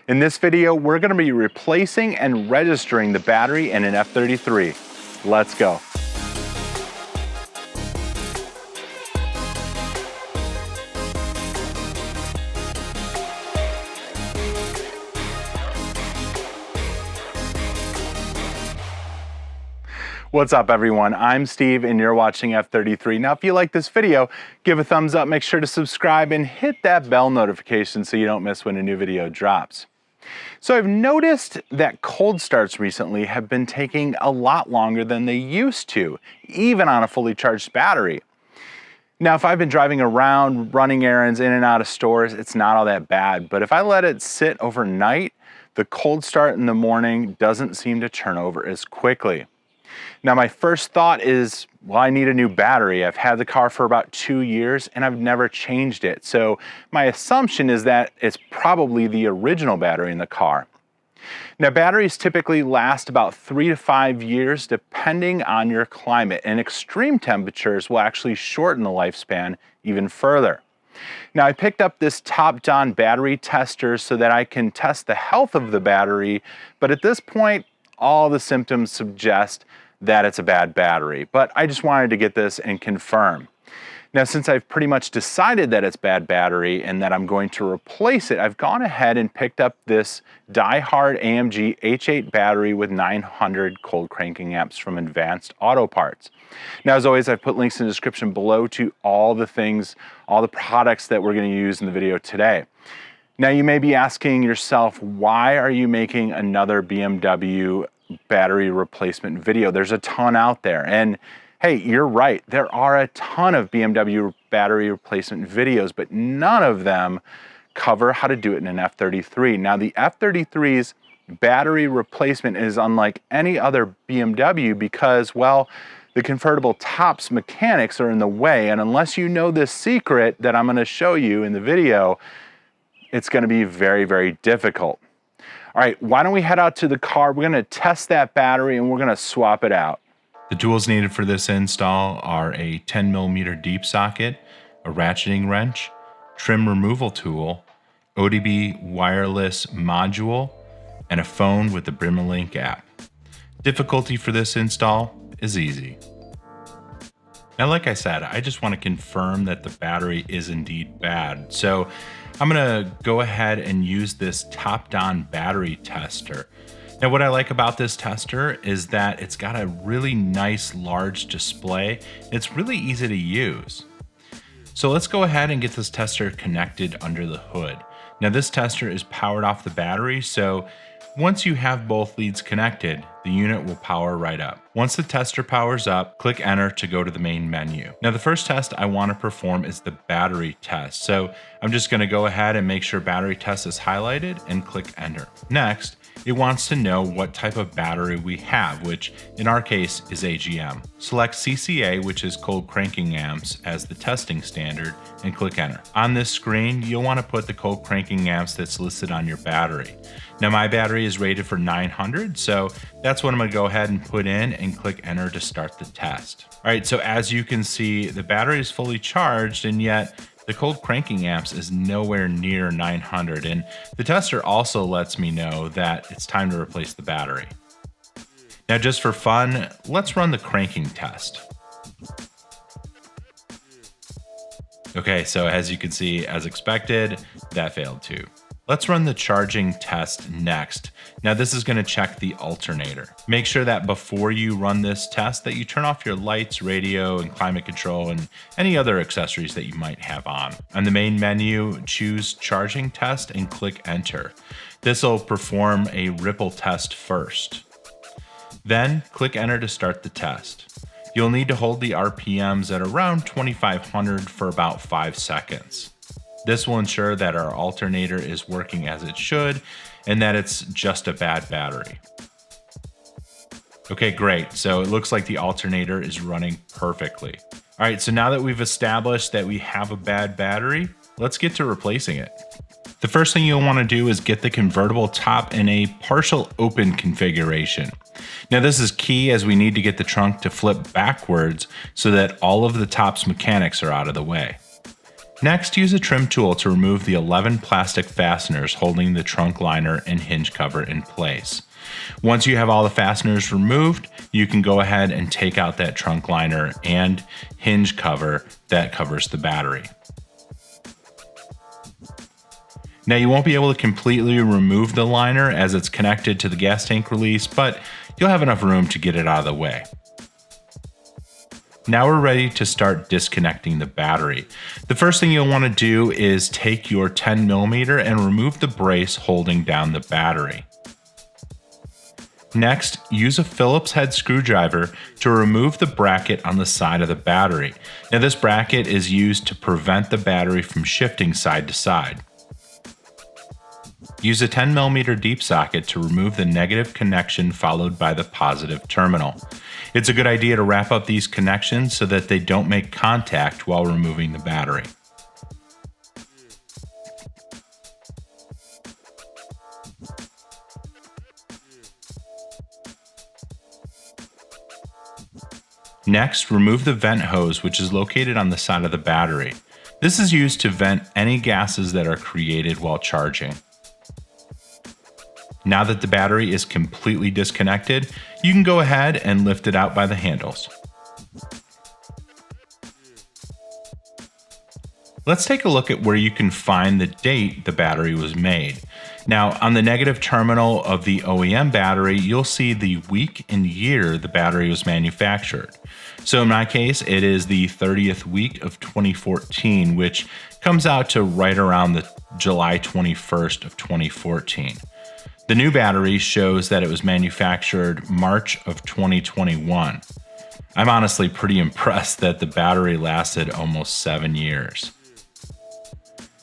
In this video, we're going to be replacing and registering the battery in an F33. Let's go. What's up everyone, I'm Steve and you're watching F33. Now if you like this video, give a thumbs up, make sure to subscribe and hit that bell notification so you don't miss when a new video drops. So I've noticed that cold starts recently have been taking a lot longer than they used to, even on a fully charged battery. Now if I've been driving around, running errands in and out of stores, it's not all that bad, but if I let it sit overnight, the cold start in the morning doesn't seem to turn over as quickly. Now my first thought is, well, I need a new battery. I've had the car for about 2 years and I've never changed it. So my assumption is that it's probably the original battery in the car. Now batteries typically last about 3 to 5 years depending on your climate, and extreme temperatures will actually shorten the lifespan even further. Now I picked up this top-down battery tester so that I can test the health of the battery, but at this point all the symptoms suggest that it's a bad battery, but I just wanted to get this and confirm. Now, since I've pretty much decided that it's bad battery and that I'm going to replace it, I've gone ahead and picked up this die-hard AMG H8 battery with 900 cold cranking amps from Advanced Auto Parts. Now, as always, I've put links in the description below to all the products that we're going to use in the video today. Now, you may be asking yourself, why are you making another BMW battery replacement video? There's a ton out there, and hey, you're right, there are a ton of BMW battery replacement videos, but none of them cover how to do it in an F33. Now the F33's battery replacement is unlike any other BMW because, well, the convertible top's mechanics are in the way, and unless you know this secret that I'm going to show you in the video, it's going to be very, very difficult. All right, why don't we head out to the car? We're gonna test that battery and we're gonna swap it out. The tools needed for this install are a 10mm deep socket, a ratcheting wrench, trim removal tool, ODB wireless module, and a phone with the BimmerLink app. Difficulty for this install is easy. Now, like I said, I just want to confirm that the battery is indeed bad. So I'm going to go ahead and use this top-down battery tester. Now, what I like about this tester is that it's got a really nice large display. It's really easy to use. So let's go ahead and get this tester connected under the hood. Now, this tester is powered off the battery, so once you have both leads connected, the unit will power right up. Once the tester powers up, click enter to go to the main menu. Now the first test I want to perform is the battery test. So I'm just going to go ahead and make sure battery test is highlighted and click enter. Next, it wants to know what type of battery we have, which in our case is AGM. Select CCA, which is cold cranking amps, as the testing standard and click enter. On this screen, you'll want to put the cold cranking amps that's listed on your battery. Now my battery is rated for 900, so that's what I'm going to go ahead and put in and click enter to start the test. All right, so as you can see, the battery is fully charged, and yet the cold cranking amps is nowhere near 900, and the tester also lets me know that it's time to replace the battery. Now just for fun, let's run the cranking test. Okay, so as you can see, as expected, that failed too. Let's run the charging test next. Now this is going to check the alternator. Make sure that before you run this test that you turn off your lights, radio, and climate control, and any other accessories that you might have on. On the main menu, choose charging test and click enter. This will perform a ripple test first. Then click enter to start the test. You'll need to hold the RPMs at around 2500 for about 5 seconds. This will ensure that our alternator is working as it should and that it's just a bad battery. Okay, great. So it looks like the alternator is running perfectly. All right, so now that we've established that we have a bad battery, let's get to replacing it. The first thing you'll want to do is get the convertible top in a partial open configuration. Now this is key as we need to get the trunk to flip backwards so that all of the top's mechanics are out of the way. Next, use a trim tool to remove the 11 plastic fasteners holding the trunk liner and hinge cover in place. Once you have all the fasteners removed, you can go ahead and take out that trunk liner and hinge cover that covers the battery. Now, you won't be able to completely remove the liner as it's connected to the gas tank release, but you'll have enough room to get it out of the way. Now we're ready to start disconnecting the battery. The first thing you'll want to do is take your 10mm and remove the brace holding down the battery. Next, use a Phillips head screwdriver to remove the bracket on the side of the battery. Now, this bracket is used to prevent the battery from shifting side to side. Use a 10mm deep socket to remove the negative connection followed by the positive terminal. It's a good idea to wrap up these connections so that they don't make contact while removing the battery. Next, remove the vent hose, which is located on the side of the battery. This is used to vent any gases that are created while charging. Now that the battery is completely disconnected, you can go ahead and lift it out by the handles. Let's take a look at where you can find the date the battery was made. Now, on the negative terminal of the OEM battery, you'll see the week and year the battery was manufactured. So in my case, it is the 30th week of 2014, which comes out to right around the July 21st of 2014. The new battery shows that it was manufactured March of 2021. I'm honestly pretty impressed that the battery lasted almost 7 years.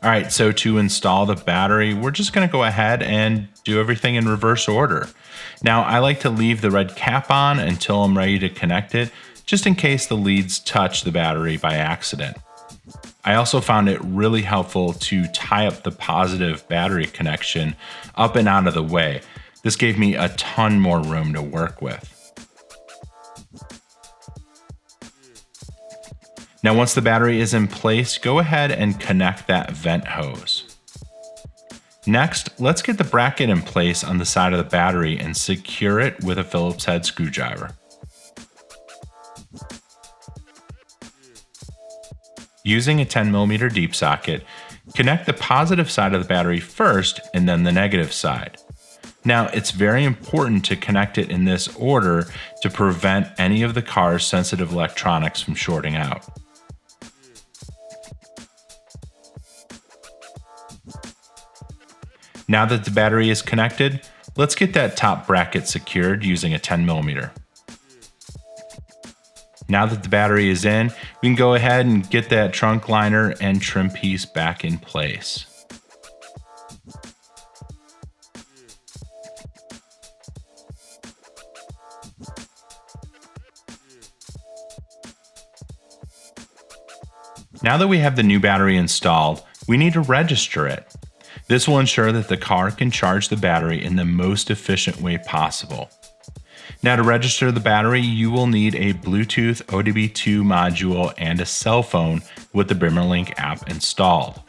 Alright, so to install the battery, we're just going to go ahead and do everything in reverse order. Now, I like to leave the red cap on until I'm ready to connect it, just in case the leads touch the battery by accident. I also found it really helpful to tie up the positive battery connection up and out of the way. This gave me a ton more room to work with. Now, once the battery is in place, go ahead and connect that vent hose. Next, let's get the bracket in place on the side of the battery and secure it with a Phillips head screwdriver. Using a 10mm deep socket, connect the positive side of the battery first and then the negative side. Now, it's very important to connect it in this order to prevent any of the car's sensitive electronics from shorting out. Now that the battery is connected, let's get that top bracket secured using a 10mm. Now that the battery is in, we can go ahead and get that trunk liner and trim piece back in place. Now that we have the new battery installed, we need to register it. This will ensure that the car can charge the battery in the most efficient way possible. Now, to register the battery, you will need a Bluetooth ODB2 module and a cell phone with the BimmerLink app installed.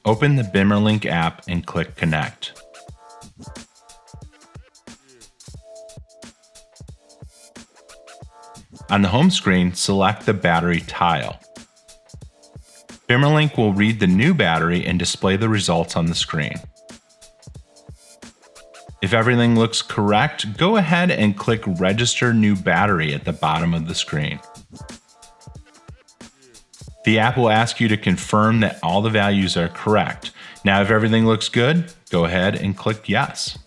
Open the BimmerLink app and click Connect. On the home screen, select the battery tile. BimmerLink will read the new battery and display the results on the screen. If everything looks correct, go ahead and click Register New Battery at the bottom of the screen. The app will ask you to confirm that all the values are correct. Now, if everything looks good, go ahead and click Yes.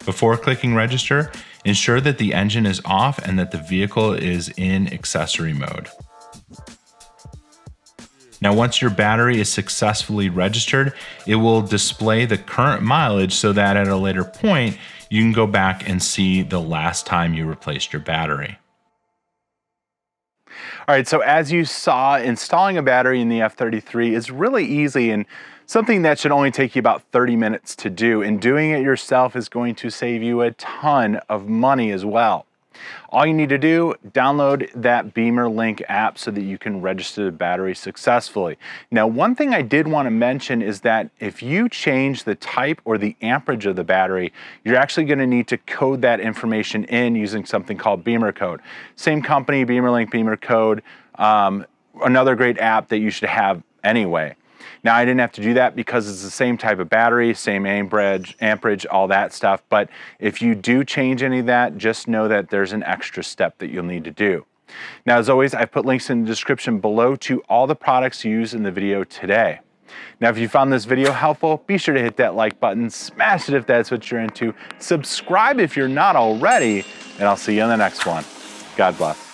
Before clicking Register, ensure that the engine is off and that the vehicle is in accessory mode. Now, once your battery is successfully registered, it will display the current mileage so that at a later point, you can go back and see the last time you replaced your battery. All right, so as you saw, installing a battery in the F33 is really easy and something that should only take you about 30 minutes to do, and doing it yourself is going to save you a ton of money as well. All you need to do, download that BimmerLink app so that you can register the battery successfully. Now, one thing I did want to mention is that if you change the type or the amperage of the battery, you're actually going to need to code that information in using something called Beamer Code. Same company, BimmerLink, Beamer Code, another great app that you should have anyway. Now, I didn't have to do that because it's the same type of battery, same amperage, all that stuff. But if you do change any of that, just know that there's an extra step that you'll need to do. Now, as always, I've put links in the description below to all the products used in the video today. Now, if you found this video helpful, be sure to hit that like button, smash it if that's what you're into, subscribe if you're not already, and I'll see you in the next one. God bless.